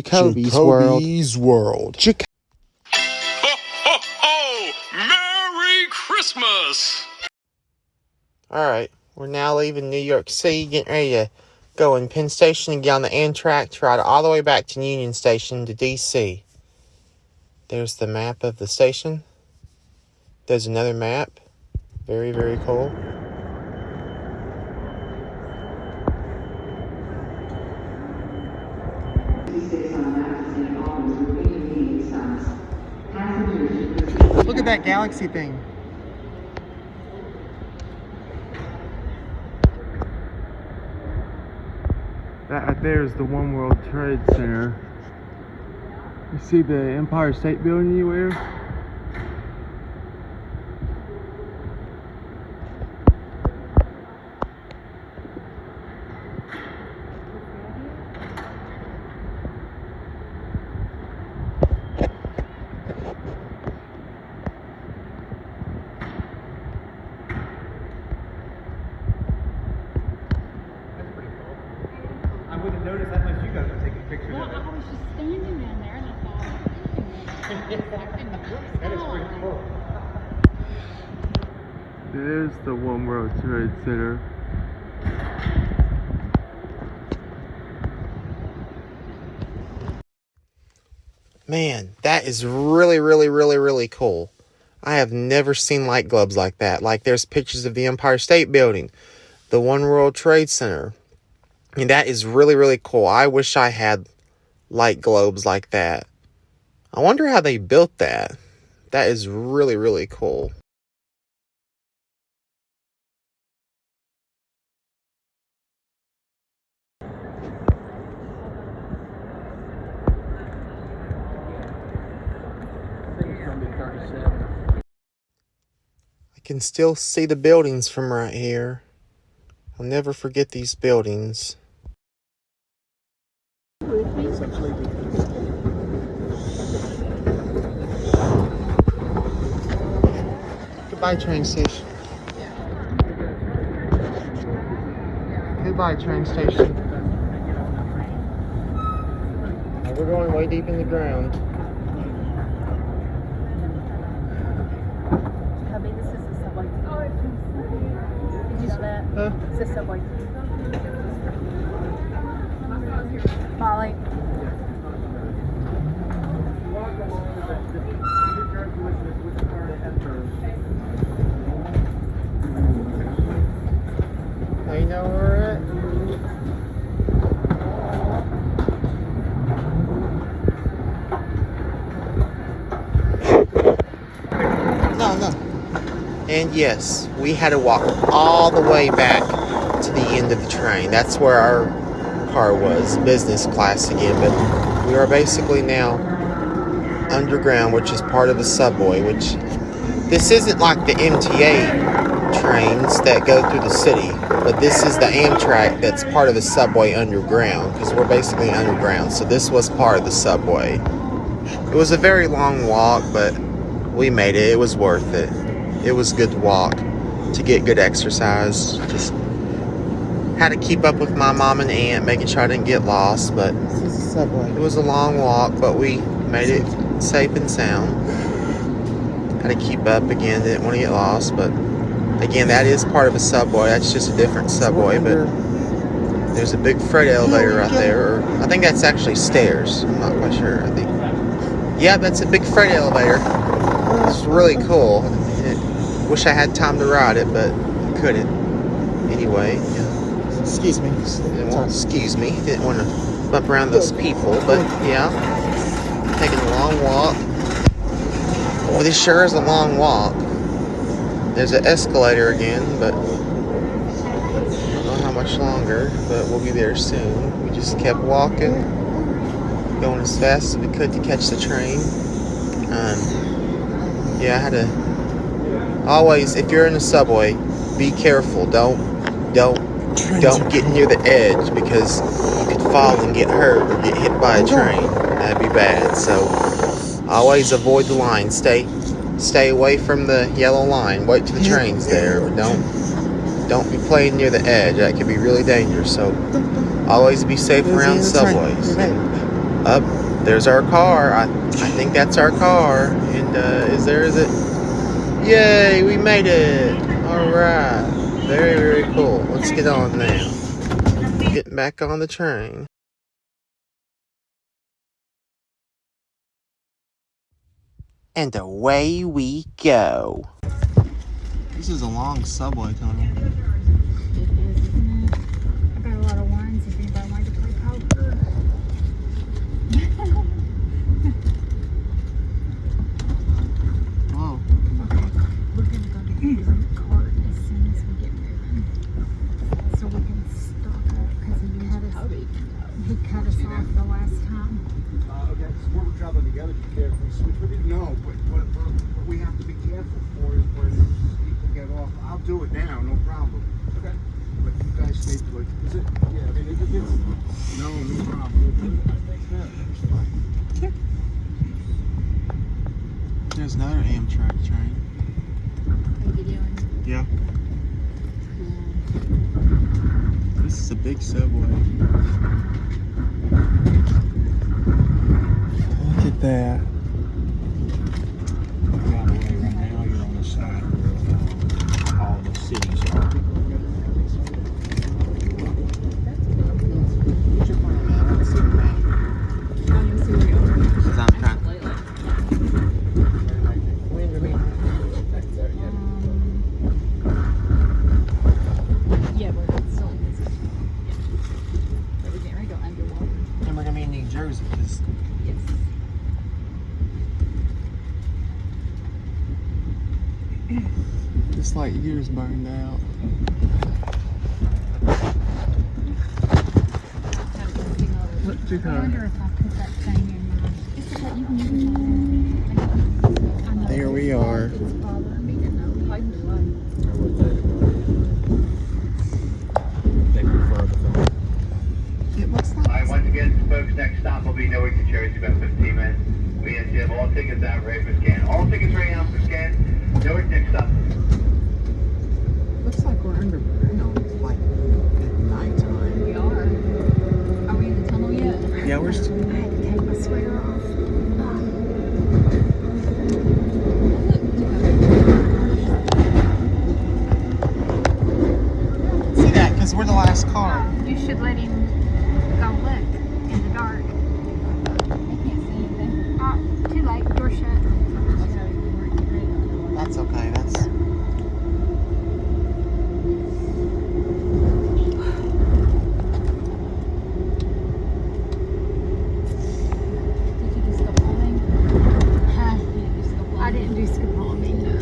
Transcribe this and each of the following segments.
Jacoby's World. Ho, ho, ho! Merry Christmas! Alright, we're now leaving New York City, getting ready to go in Penn Station and get on the Amtrak to ride all the way back to Union Station to D.C. There's the map of the station. There's another map. Very, very cool. Look at that galaxy thing. That right there is the One World Trade Center. You see the Empire State Building anywhere? I wouldn't have noticed that unless you guys were taking pictures Well, of it. I was just standing down there and I thought, That is pretty cool. There's the One World Trade Center. Man, that is really, really, really, really cool. I have never seen light globes like that. Like, there's pictures of the Empire State Building, the One World Trade Center. And that is really, really cool. I wish I had light globes like that. I wonder how they built that. That is really, really cool. I can still see the buildings from right here. I'll never forget these buildings. Goodbye, train station. Goodbye, train station. We're going way deep in the ground. Hubby, this is the subway. Did you know that? Huh? It's the subway. Molly. Now you know where we're at? No. And yes, we had to walk all the way back to the end of the train. That's where our car was, business class again. But we are basically now underground, which is part of the subway, which this isn't like the MTA trains that go through the city, but this is the Amtrak that's part of the subway underground, because we're basically underground. So this was part of the subway. It was a very long walk, but we made it. It was worth it. It was good to walk, to get good exercise. Just had to keep up with my mom and aunt, making sure I didn't get lost, but it was a long walk, but we made it safe and sound. Had to keep up again, didn't want to get lost, but again, that is part of a subway. That's just a different subway, but there's a big freight elevator right there. Or I think that's actually stairs. I'm not quite sure. I think. Yeah, that's a big freight elevator. It's really cool. Wish I had time to ride it, but I couldn't. Anyway, yeah. Excuse me. Excuse me. Didn't want to bump around those people, but yeah. Taking a long walk. Well, this sure is a long walk. There's an escalator again, but I don't know how much longer, but we'll be there soon. We just kept walking, going as fast as we could to catch the train. Yeah, I had to always, if you're in a subway, be careful. Don't get near the edge, because you could fall and get hurt or get hit by a train. That'd be bad. So always avoid the line. Stay away from the yellow line. Wait till the train's there, but don't be playing near the edge. That could be really dangerous. So always be safe around subways. And Up, there's our car. I think that's our car. And is it? Yay, we made it. All right. Very, very cool. Let's get on now. Getting back on the train. And away we go. This is a long subway tunnel. It is, isn't it? I got a lot of wines if anybody wants to play poker. Whoa. Okay, we're gonna go get the cart as soon as we get moving, so we can stock up because he cut us off the last time. Okay, so we're traveling together. Be careful. We switch with it? No, but what we have to be careful for is when people get off. I'll do it now, no problem. Okay. But you guys stay put. Is it? Yeah, I mean, if it's... No problem. There's another Amtrak train. What are you doing? Yeah. This is a big subway. Look at that. By the way, right now you're on the side where all the cities are. What's your plan, man? I want to see the map. Because I'm trying. Yeah, we're still in this. Yeah. But we're getting ready to go underwater. And we're going to be in New Jersey because Yes. this light here is burned out. What's your I car? wonder if I put that thing in mine. It's okay, you can use it. There we are. It's bothering me to know. They prefer the phone. It looks All right, like once again, folks, next stop will be Newark, New Jersey, about 15 minutes. We have all tickets out ready for scan. All tickets ready now for scan. Newark, next stop. looks like we're underground, like at nighttime. We are. Are we in the tunnel yet? Yeah, we're I had to take my sweater off. see that because we're the last car. You should let him go look in the dark. I can't see anything. Too late. Door shut. That's okay. That's Did you do scopolamine? Huh? You didn't do scopolamine? I didn't do scopolamine, no.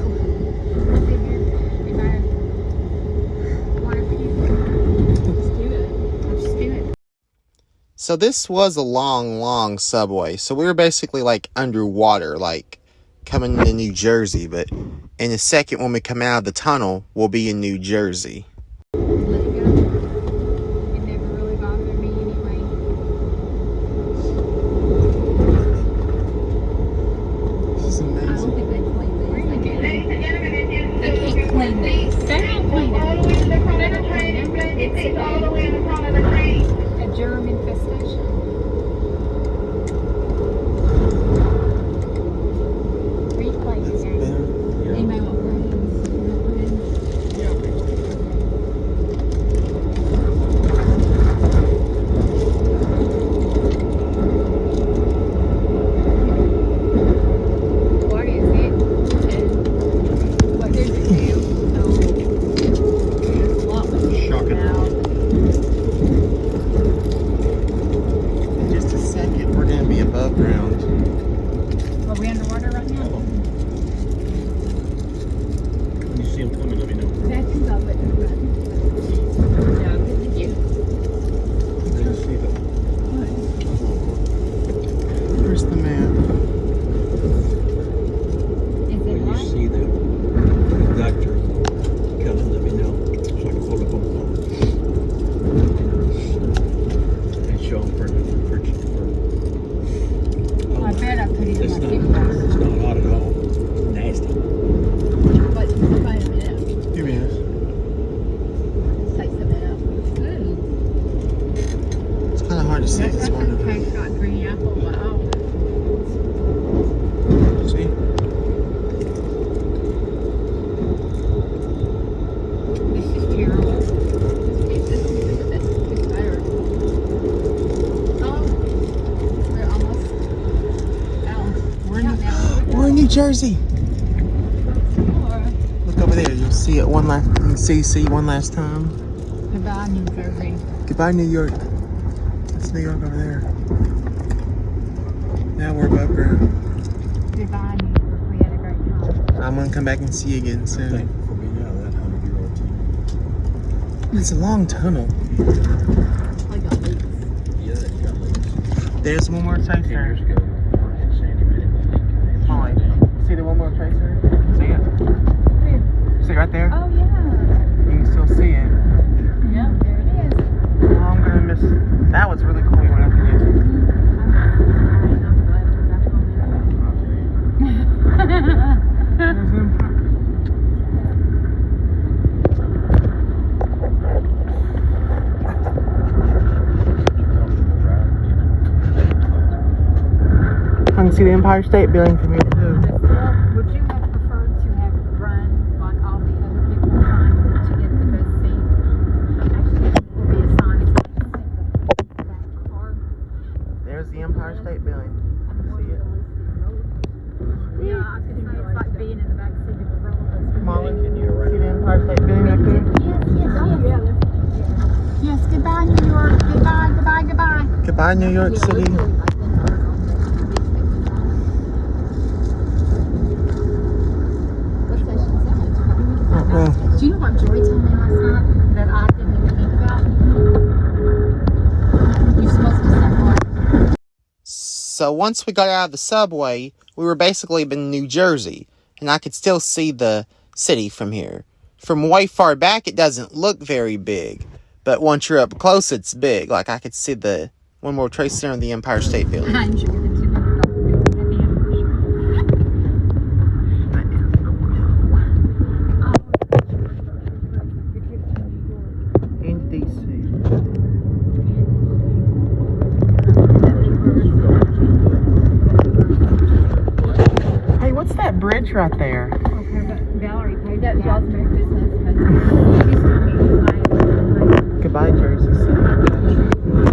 I figured if I want to puke, let's do it. Let's just do it. so. This was a long subway. So we were basically like underwater, like coming into New Jersey. But in a second, when we come out of the tunnel, we'll be in New Jersey. Let it go. It never really bothered me anyway. This is I don't amazing. think they clean these. They can't clean these. They don't clean them. A germ infestation. Read places. Anybody want planes? What is it? And what does it do? There's a lot of Shocking. In just a second, we're gonna be above ground. Are we underwater right now? When you see them coming, let me know. That's who's up at the front. No, did you? They just see them. Where's the map? Is it When you light? see the conductor coming, let me know so I can pull up on the phone. And show them for I bet I put it in It's my not, suitcase. it's not hot at all. Nasty. But wait a minute. Give me this. Take some of it up. It's kind of hard hard to see. That's It's like wonderful. tastes like green apple. Wow. See? This is terrible. It's better. Oh, we're almost out. We're in New Jersey. Look over there. You'll see it one last. You can see one last time. Goodbye, New Jersey. Goodbye, New York. That's New York over there. Now we're above ground. Goodbye, New York. We had a great time. I'm gonna come back and see you again soon. For me now, that 100-year-old team. It's a long tunnel. I got leaks. Yeah, you got leaks. There's one more 10 tracer. years ago, Sandy made it leak. Molly, see the one more tracer? See it? See it right there? Oh, yeah. You can still see it. Yeah, there it is. Oh, I'm gonna miss. That was really cool. You went up and used it. There's Empire. I can see the Empire State Building from here too. Would you have preferred to have run like all the other people trying to get the best seat? Actually, it will be assigned to the back car. There's the Empire State Building. I'm more See it? realistic. Yeah, I could say it's like being in the back seat of a roller coaster. Molly, see the Empire State Building up there? Yes, goodbye, New York. Goodbye, goodbye, goodbye. Goodbye, New York City. Do you know what Joy told me last night that I didn't even think about? You're supposed to step on. So once we got out of the subway, we were basically in New Jersey, and I could still see the city from here. From way far back, it doesn't look very big, but once you're up close, it's big. Like I could see the One World Trade Center and the Empire State Building. I'm sure the $200 bill at the end for sure. In DC. Hey, what's that bridge right there? Okay, but Valerie paid that y'all's business. Goodbye, Jersey City.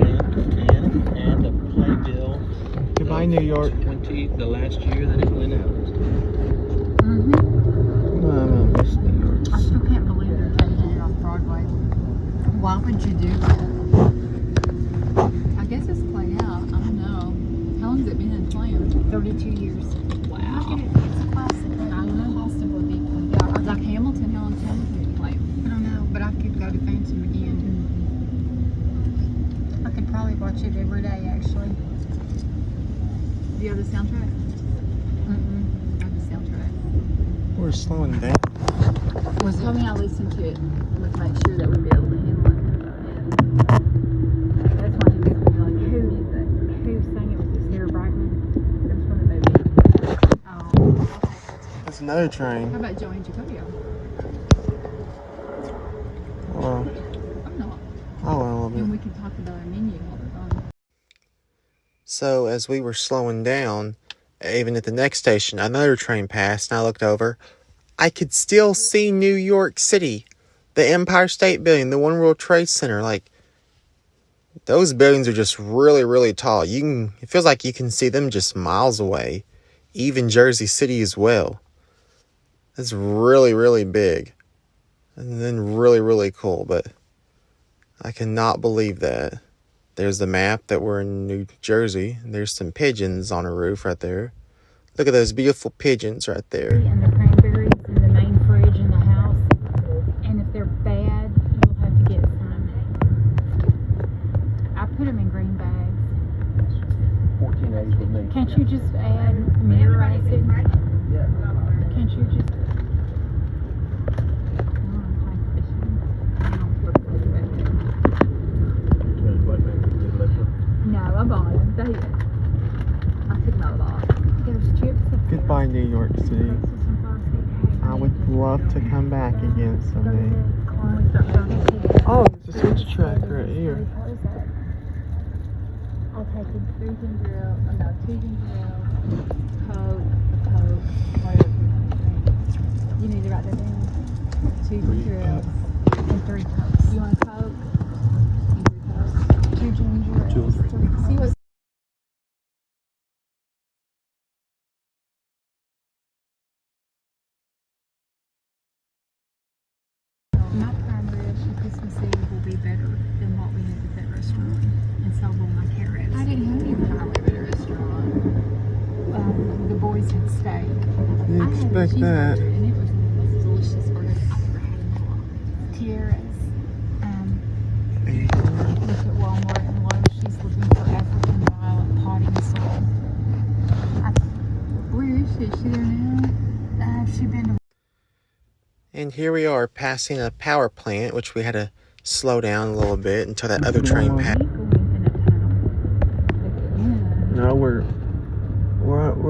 And a playbill. Goodbye, New York. 20, the last year that it went out. Mm-hmm. Oh, I'm gonna miss New York. I still can't believe they're taking it off Broadway. Why would you do that? I guess it's played out. I don't know. How long has it been in playing? 32 years. Wow. Look at it. It's a classic. I don't know. Possible be played out. Like Hamilton, how long did Hamilton play? I don't know, but I could go to Phantom again. I could probably watch it every day, actually. Do you have the soundtrack? Mm-mm. I have the soundtrack. We're slowing down. Tell me I listened to it. Let's make sure that we'll be able to handle it. That's why he was like, who sang it? Was it Sarah Brightman? It was from the movie. Oh, okay. That's another train. How about Joey and Jacoby? Well, I'm not. oh, well, a little And we bit. can talk about our menu all the time. So as we were slowing down, even at the next station, another train passed, and I looked over. I could still see New York City, the Empire State Building, the One World Trade Center. Like, those buildings are just really, really tall. It feels like you can see them just miles away. Even Jersey City as well. It's really, really big. And then really, really cool. But I cannot believe that. There's the map that we're in New Jersey. There's some pigeons on a roof right there. Look at those beautiful pigeons right there. And the cranberries in the main fridge in the house. And if they're bad, you'll have to get some. I put them in green bags. 14 days with me. Can't you just add mirror acid? Yeah. Can't you just... No, I bought them. I took them out of the box. There's chips. Goodbye, New York City. Pretzels and fries. love to come back again someday. Oh, there's a switch track right here. I'll take a 3 ginger ale, no, 2 ginger ale, Coke, whatever you need to write that down. 2 ginger ales and 3 Cokes. You want a Coke? And 3 Cokes. 2 ginger ales. 3 Cokes. See what's my primary issue Christmas Eve will be better than what we had at that restaurant, and so will my carrots. I didn't have any when I went to the restaurant. The boys had steak. You expect that. And it was the most delicious burger I've ever had in my life. Tiara's. Look at Walmart and Lowe's. She's looking for African violet potting soil. Where is she? Is she there now? Has she been to And here we are passing a power plant, which we had to slow down a little bit until that other train passed. No, we're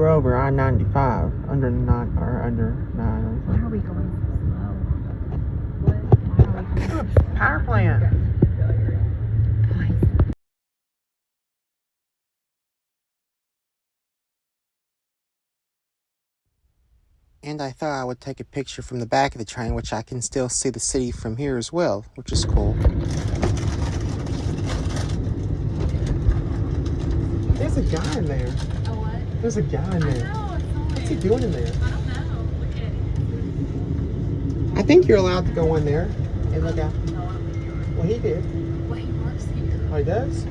over I-95 under 9 or under 9. Why are we going so slow? What? Power plant. And I thought I would take a picture from the back of the train, which I can still see the city from here as well, which is cool. There's a guy in there. A what? There's a guy in there. What's he doing in there? I don't know. Look at it. I think you're allowed to go in there and look out. Well, he did. Well, he works here. Oh, he does?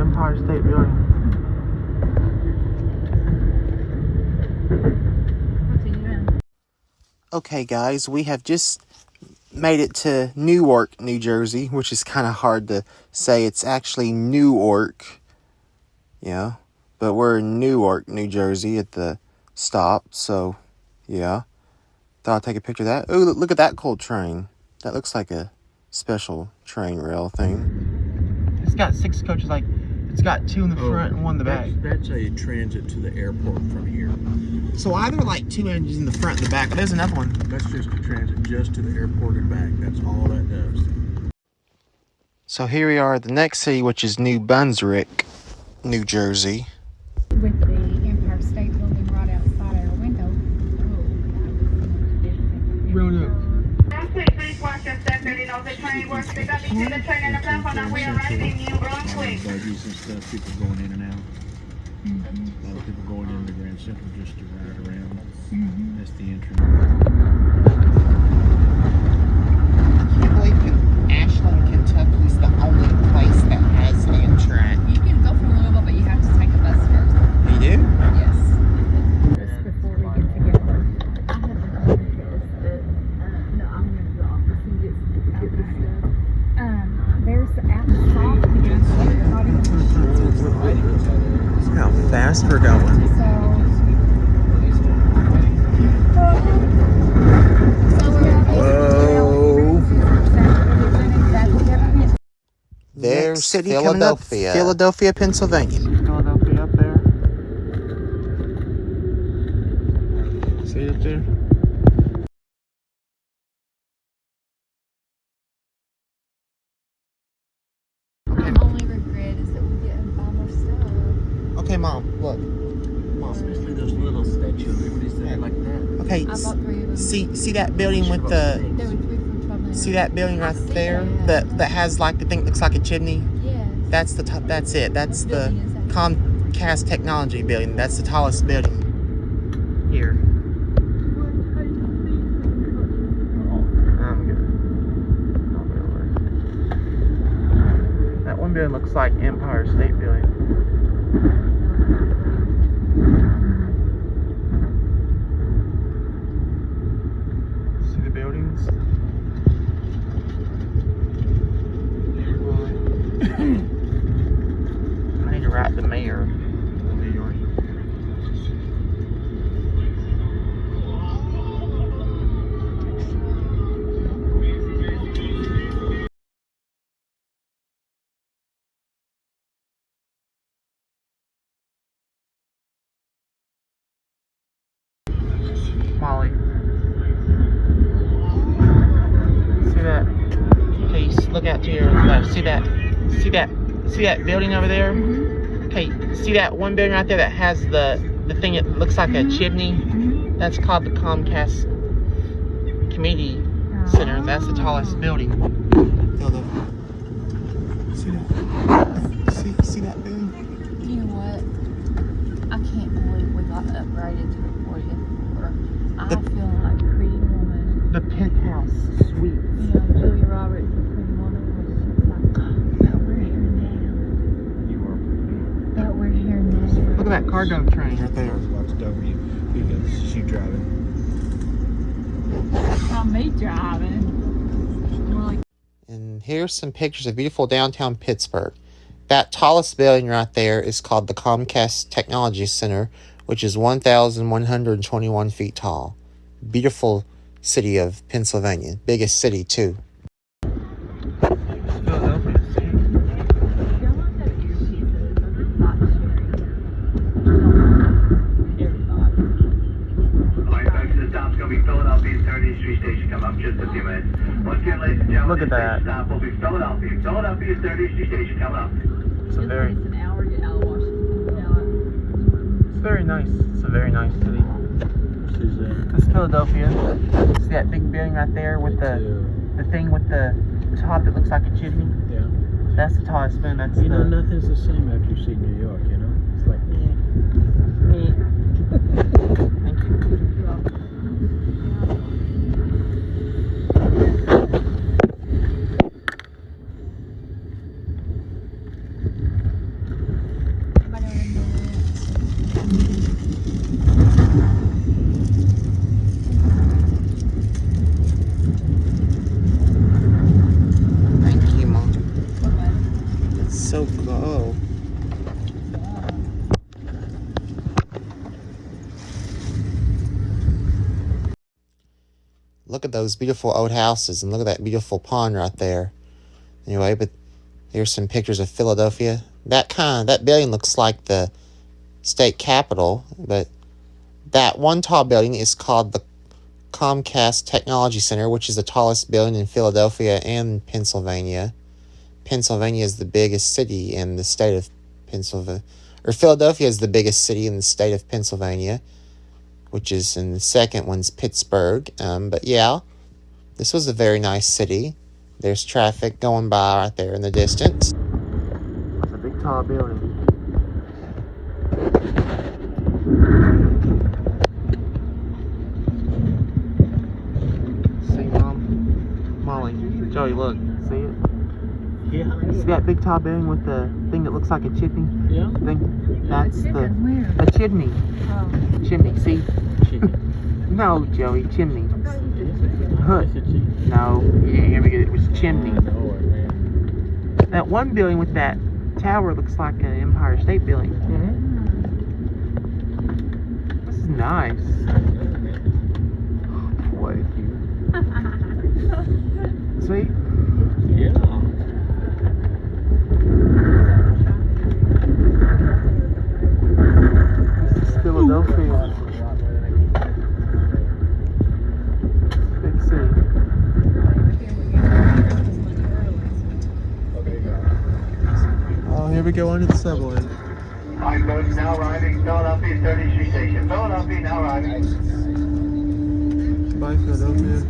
Empire State Building. What's he doing? Okay, guys, we have just made it to Newark, New Jersey, which is kind of hard to say. It's actually Newark, yeah, but we're in Newark, New Jersey at the stop, so, yeah. Thought I'd take a picture of that. Oh, look at that cool train. That looks like a special train rail thing. It's got 6 coaches, like, it's got 2 in the front and 1 in the back. That's a transit to the airport from here. So either like 2 engines in the front and the back. There's another one. That's just a transit just to the airport and back. That's all that does. So here we are at the next city, which is New Brunswick, New Jersey. With the Empire State Building right outside our window. Roanoke. Please watch your step. They know the train works. They got to the train in the platform. Now we are arriving in New Brunswick. Buggies and stuff, people going in and out. A lot of people going into Grand Central just to ride around. That's the entrance. I can't believe Ashland, Kentucky is the only place that has Amtrak. You can go from Louisville, but you have to take a bus first. You do? Yes. Just before we get together. I haven't heard this, but no, I'm going to the office and get this stuff. There's apple soft against everybody. Look how fast we're going. Whoa. There's city Philadelphia. Philadelphia, Pennsylvania. Philadelphia up there. See it up there? My only regret is that we didn't buy more stuff. Okay, Mom, look. Especially those little statues, everybody's there like that. Okay, I bought 3 of them. see that building with the... There were 3 for $12. See that building right I see there? That has like the thing that looks like a chimney? Yes. That's the top. That's it. That's What the building is that? Comcast Technology building. That's the tallest building here. I'm good. That one building looks like Empire State Building. See the buildings? I need to write the mayor. Yeah, see that building over there? Okay, see that one building right there that has the thing that looks like a chimney? That's called the Comcast Community Center. That's the tallest building. See that? See that building? You know what? I can't believe we got upgraded to a 40th floor. I feel like Pretty Woman. The penthouse suite. You know, Julia Roberts and Pretty Woman was just like, but we're here now. But we're here now. Look at that cargo train right there. Watch W because she driving. Not me driving. More like And here's some pictures of beautiful downtown Pittsburgh. That tallest building right there is called the Comcast Technology Center, which is 1,121 feet tall. Beautiful city of Pennsylvania. Biggest city, too. Look at that. Stop will be Philadelphia. Philadelphia 30th Street Station coming up. It's a very, an hour to get out of Washington. it's very nice. It's a very nice city. That's Philadelphia. See that big building right there with the thing with the top that looks like a chimney? Yeah. That's the tallest building. That's You know, nothing's the same after you see New York, you know? It's like, Thank you. Thank you, Mom. It's so cool. Look at those beautiful old houses and look at that beautiful pond right there. Anyway, but here's some pictures of Philadelphia. That building looks like the state capitol, but that one tall building is called the Comcast Technology Center, which is the tallest building in Philadelphia and Pennsylvania. Pennsylvania is the biggest city in the state of Pennsylvania, or Philadelphia is the biggest city in the state of Pennsylvania, which is, and the second one's Pittsburgh. But yeah, this was a very nice city. There's traffic going by right there in the distance. It's a big tall building. See, Molly, Joey, look, see it? yeah. See that big tall building with the thing that looks like a chimney? Yeah. That's Where? a chimney. Oh. Chimney, see? No, Joey, chimney. Huh. No, you didn't hear me good. It was chimney. That one building with that tower looks like an Empire State Building. This is nice. Boy. See? Yeah. This is Philadelphia. Big city. Oh, here we go under the subway. Alright, folks, now arriving Philadelphia 30th Street Station. Philadelphia now arriving. Bye, Philadelphia.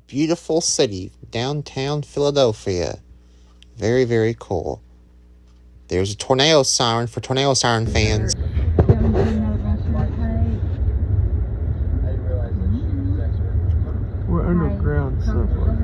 Beautiful city, downtown Philadelphia. Very, very cool. There's a tornado siren for tornado siren fans. We're underground subway.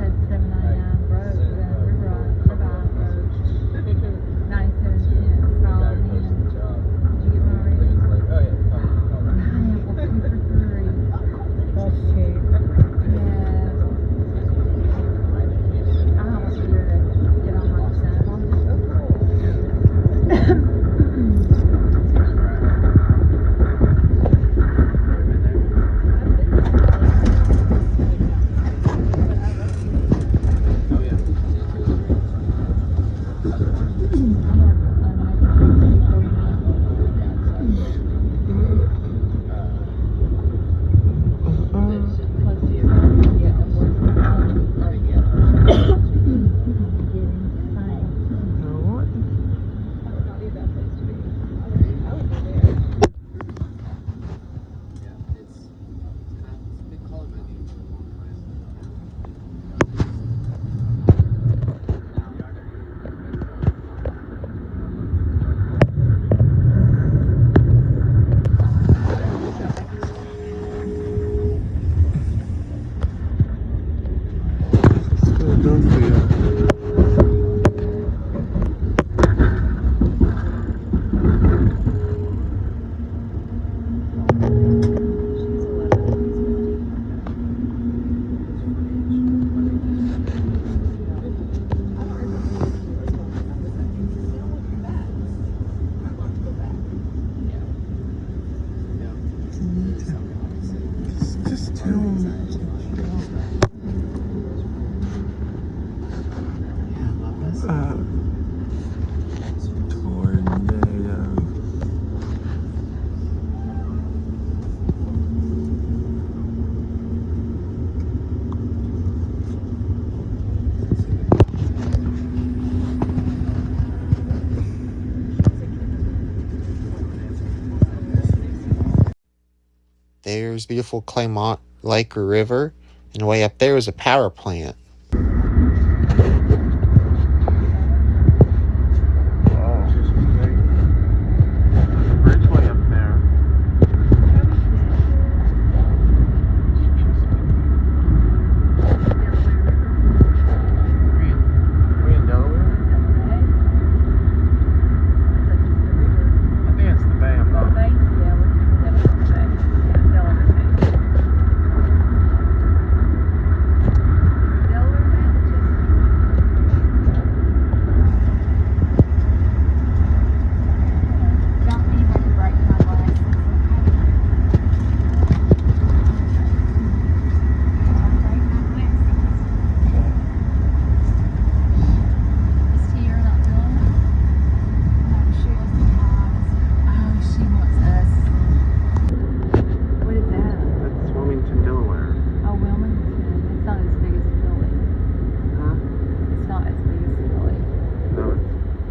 There's beautiful Claymont Lake or River, and way up there is a power plant.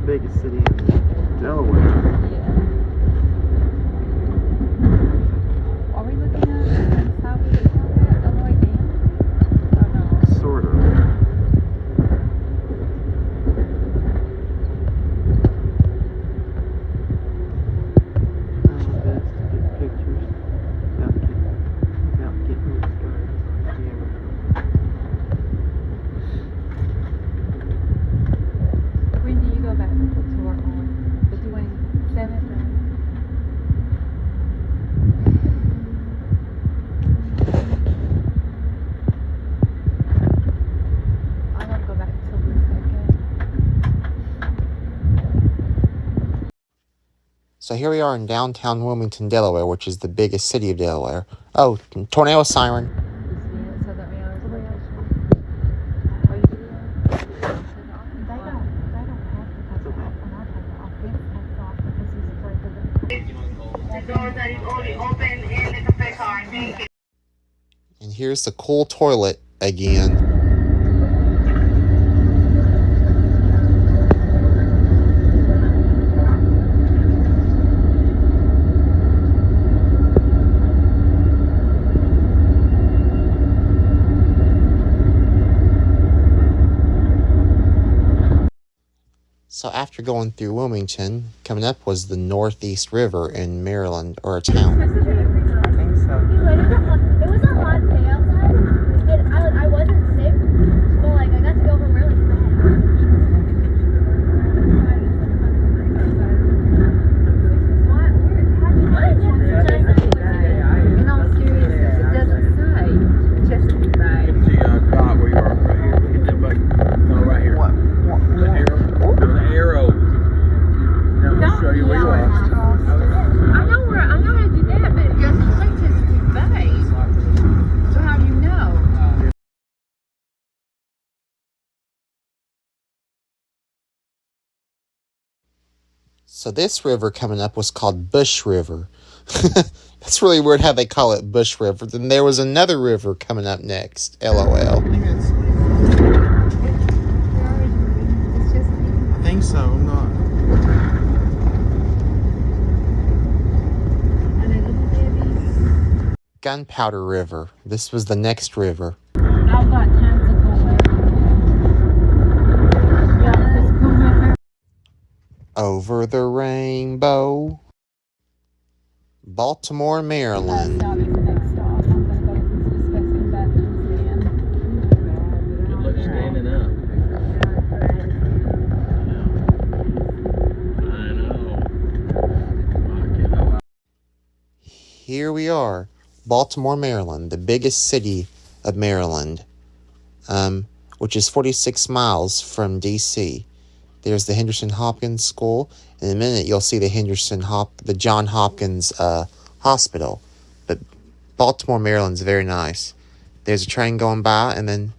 Biggest city in Delaware. Yeah. Are we looking at the south of the Delaware all the way down? Or no? Sort of. I'm best to get pictures without getting these guys on camera. When do you go back to work on? The 27th? I don't go back until the 2nd. So here we are in downtown Wilmington, Delaware, which is the biggest city of Delaware. Oh, tornado siren. So that we are Are you doing that? They don't have to cut it off when I take it off. He takes it off because he's afraid of it. The door that is only open in the cafe car. Thank you. And here's the cool toilet again. So after going through Wilmington, coming up was the Northeast River in Maryland, or a town. I think so. It was a hot day outside, and I wasn't sick, but like I got to go home really fast. In all seriousness, it doesn't say Chesapeake Bay. See dot where you are right here. Look at that button. No, right here. What? The arrow. The arrow. Now we'll show you where you are. I know how to do that, but it doesn't say Chesapeake Bay. So how do you know? So this river coming up was called Bush River. That's really weird how they call it Bush River. Then there was another river coming up next. LOL. I think so. I'm not. Gunpowder River. This was the next river. I've got tons of cool weather. Over the rainbow. Baltimore, Maryland. Stop is the next stop. I'm going to go to these disgusting bathrooms again. Good luck standing up. I know. Here we are. Baltimore, Maryland, the biggest city of Maryland, which is 46 miles from D.C. There's the Henderson Hopkins School. In a minute, you'll see the John Hopkins Hospital. But Baltimore, Maryland's very nice. There's a train going by, and then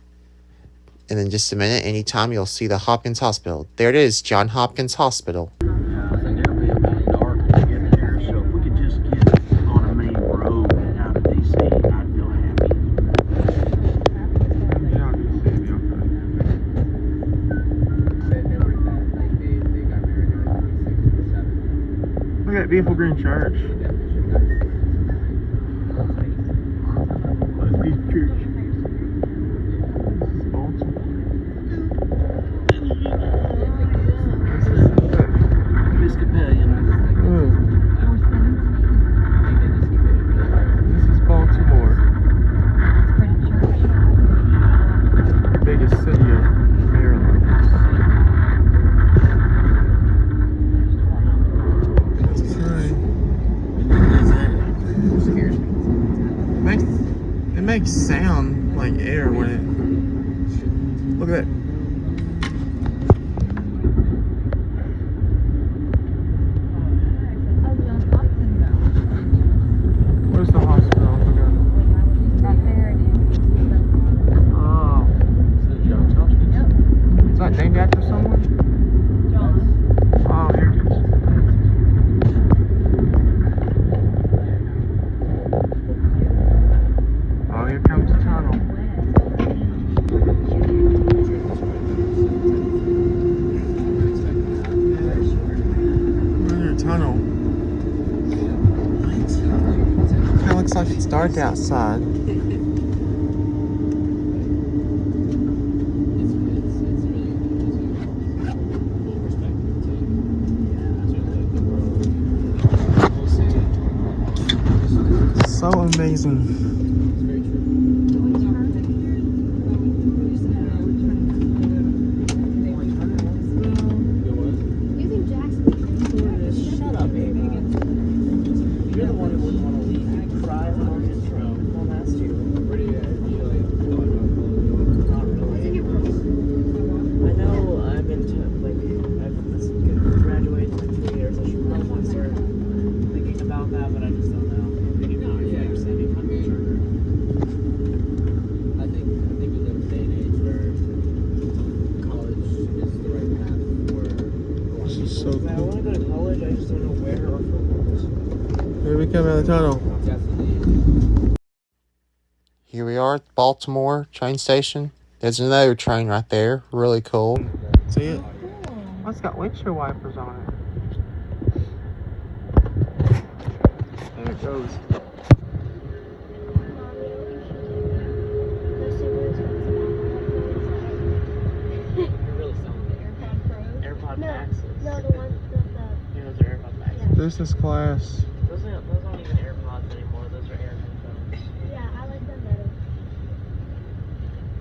just a minute, anytime you'll see the Hopkins Hospital. There it is, John Hopkins Hospital. I think it'll be about dark to get there, so if we could just get on a main road out of DC, I'd feel happy. Yeah, DC, okay. Look at that beautiful green church. Methodist Church. This is Baltimore. Episcopalian. This is Baltimore. The biggest city of Maryland. That's right. It makes sound like air when it. Look at that. Where's the hospital? I forgot. Oh. Is that named after someone? Oh, here it is. Oh, here comes the tunnel. Another tunnel. Kinda looks like it's dark outside. So amazing. You think Jackson? Shut up, baby. You're the one who wouldn't want to leave. You cry on our intro. Don't ask you. Not really. I know I'm into, like, I've graduated in 2 years. I should probably start thinking about that, but I just don't know. I think we live in a day and age where college is the right path for. This is so I want cool. to go to college, I just don't know where or for what. Here we come out of the tunnel. Definitely. Here we are at Baltimore train station. There's another train right there. Really cool. See it? Oh, it's got windshield wipers on it. There it goes. You're really selling the AirPod Maxes. No, the one, Yeah, those are AirPod Maxes. Business class. Those aren't even AirPods anymore. Those are AirPods. yeah, I like them better.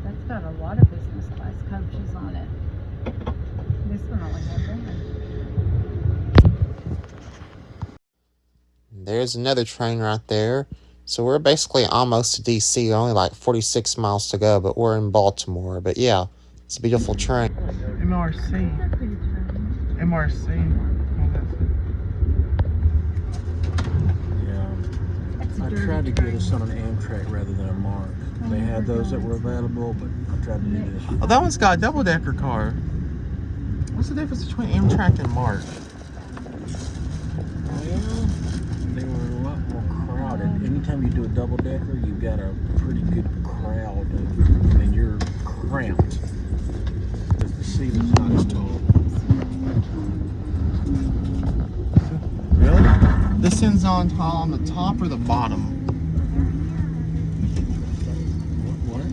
That's got a lot of business class coaches on it. This one only has one. There's another train right there. So we're basically almost to DC. Only like 46 miles to go, but we're in Baltimore. But yeah, it's a beautiful train. MRC. MRC. Oh, that's it. Yeah. I tried to get us on an Amtrak rather than a Mark. They had those that were available, but I tried to do this. Oh, that one's got a double-decker car. What's the difference between Amtrak and Mark? Well, they were a lot more crowded. Anytime you do a double decker, you've got a pretty good crowd, and you're cramped because the seat is not as tall. Really? This thing's on the top or the bottom? What?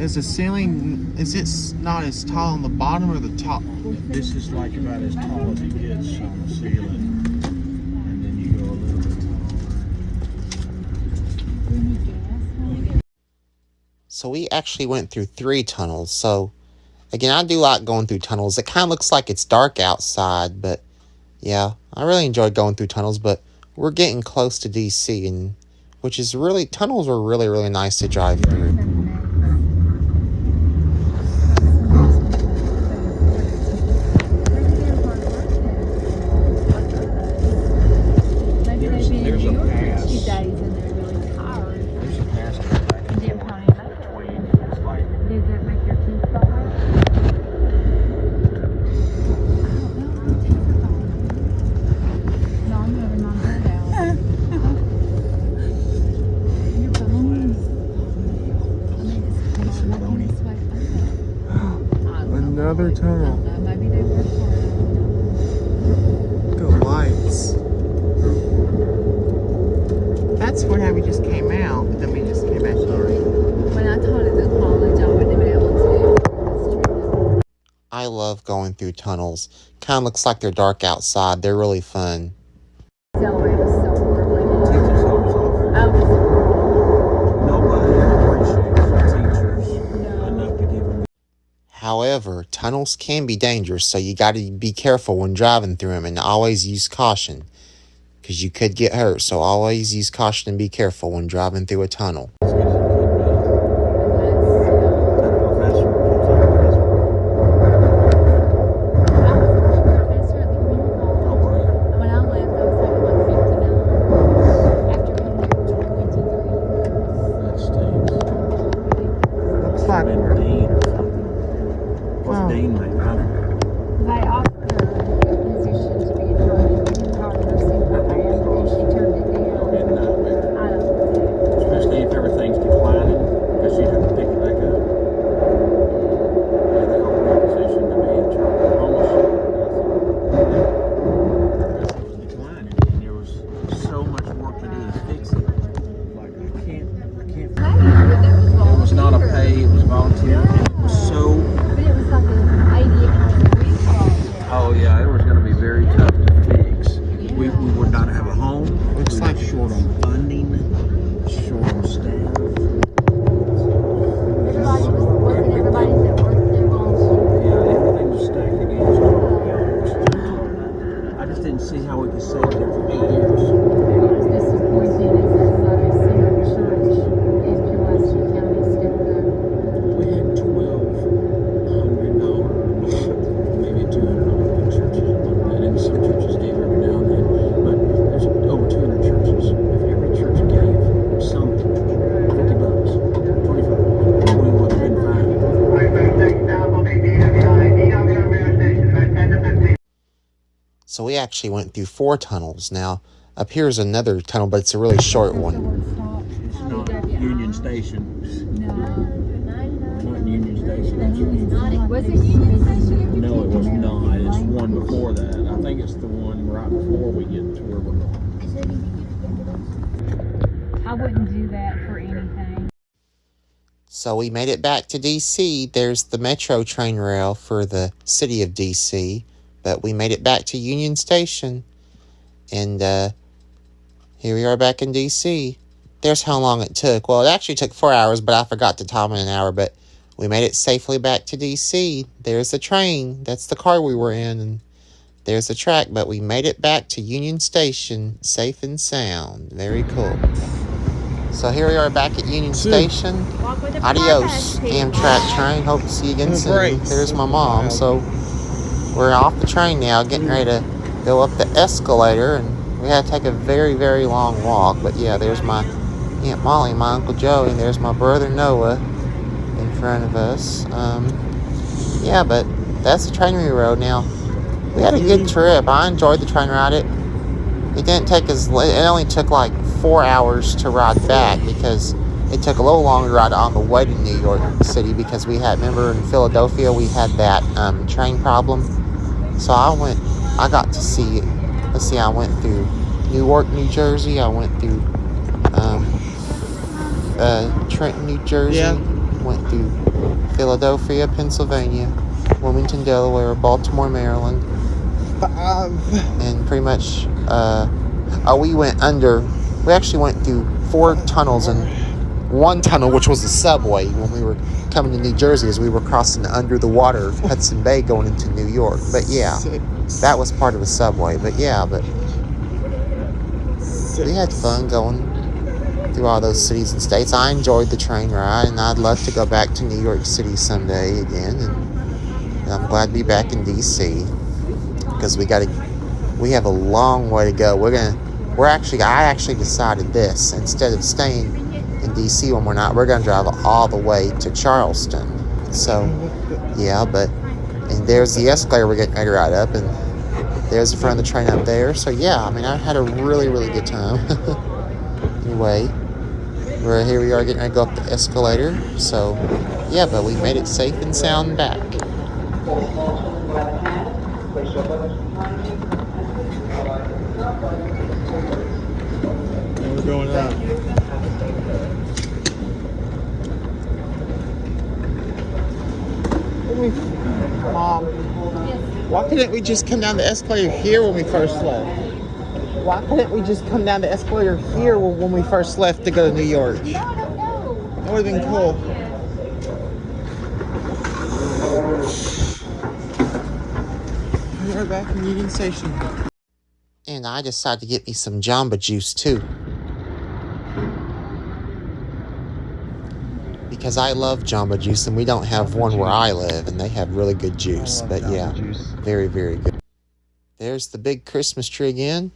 Is the ceiling, is it not as tall on the bottom or the top? This is like about as tall as it gets on the ceiling, and then you go a little bit taller. So we actually went through 3 tunnels. So again, I do like going through tunnels. It kind of looks like it's dark outside, but yeah, I really enjoyed going through tunnels. But we're getting close to DC, and which is really, tunnels are really, really nice to drive through. There's a pass. Days and they're really tired. There's a pass back in Didn't between. pony up. It's like Did that make your teeth fall out? No, I'm having my head out. Your bones. I mean, it's walking this way. Another I tunnel. don't know. Maybe they were for Look at the lights. That's where we just came out, but then we just came back here. love going through tunnels. Kind of looks like they're dark outside. They're really fun. So it was so horrible. Teachers always offer. I was Nobody appreciates teachers enough to give them. However, tunnels can be dangerous, so you got to be careful when driving through them and always use caution because you could get hurt. So always use caution and be careful when driving through a tunnel. So we actually went through 4 tunnels. Now, up here is another tunnel, but it's a really short one. It's not Union Station. No. Not Union Station. Was it Union Station? No, it was not. It's one before that. I think it's the one right before we get to where we're going. I wouldn't do that for anything. So we made it back to D.C. There's the metro train rail for the city of D.C., but we made it back to Union Station. And here we are back in D.C. There's how long it took. Well, it actually took 4 hours, but I forgot to time in an hour. But we made it safely back to D.C. There's the train. That's the car we were in. And there's the track. But we made it back to Union Station safe and sound. Very cool. So here we are back at Union Station. Adios, Amtrak train. Hope to see you again soon. There's my mom. So we're off the train now, getting ready to go up the escalator, and we had to take a very, very long walk. But yeah, there's my Aunt Molly, my Uncle Joey, and there's my brother Noah in front of us. Yeah, but that's the train we rode. Now, we had a good trip. I enjoyed the train ride. It didn't take it only took like 4 hours to ride back because it took a little longer to ride on the way to New York City because remember in Philadelphia we had that train problem. So I got to see, I went through Newark, New Jersey. I went through Trenton, New Jersey. Yeah. Went through Philadelphia, Pennsylvania, Wilmington, Delaware, Baltimore, Maryland. And pretty much, we actually went through 4 tunnels and one tunnel, which was the subway, when we were coming to New Jersey as we were crossing under the water Hudson Bay going into New York. But yeah, that was part of the subway. But yeah, we had fun going through all those cities and states. I enjoyed the train ride, and I'd love to go back to New York City someday again. And I'm glad to be back in D.C. because we have a long way to go. I actually decided this. Instead of staying in D.C. when we're going to drive all the way to Charleston. So, yeah, and there's the escalator we're getting ready to ride up, and there's the front of the train up there. So, yeah, I mean, I had a really, really good time. Anyway, here we are getting ready to go up the escalator. So, yeah, but we made it safe and sound back. We're going up. Mom. Mom, why couldn't we just come down the escalator here when we first left? Why couldn't we just come down the escalator here when we first left to go to New York? No, I don't know. That would have been cool. We are back in Union Station. And I decided to get me some Jamba Juice too. Because I love Jamba Juice and we don't have one where I live and they have really good juice. But yeah, very, very good. There's the big Christmas tree again.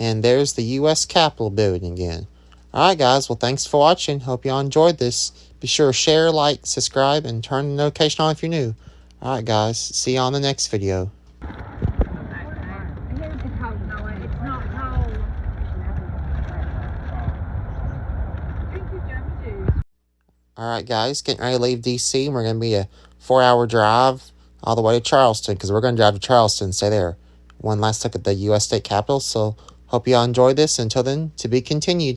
And there's the U.S. Capitol building again. Alright guys, well thanks for watching. Hope y'all enjoyed this. Be sure to share, like, subscribe, and turn the notification on if you're new. Alright guys, see you on the next video. Here's the code, Noah. It's not cold. Thank you, Jamba Juice. Alright guys, getting ready to leave D.C. and we're going to be a 4-hour drive all the way to Charleston. Because we're going to drive to Charleston and stay there. One last look at the U.S. State Capitol. So, hope y'all enjoyed this. Until then, to be continued.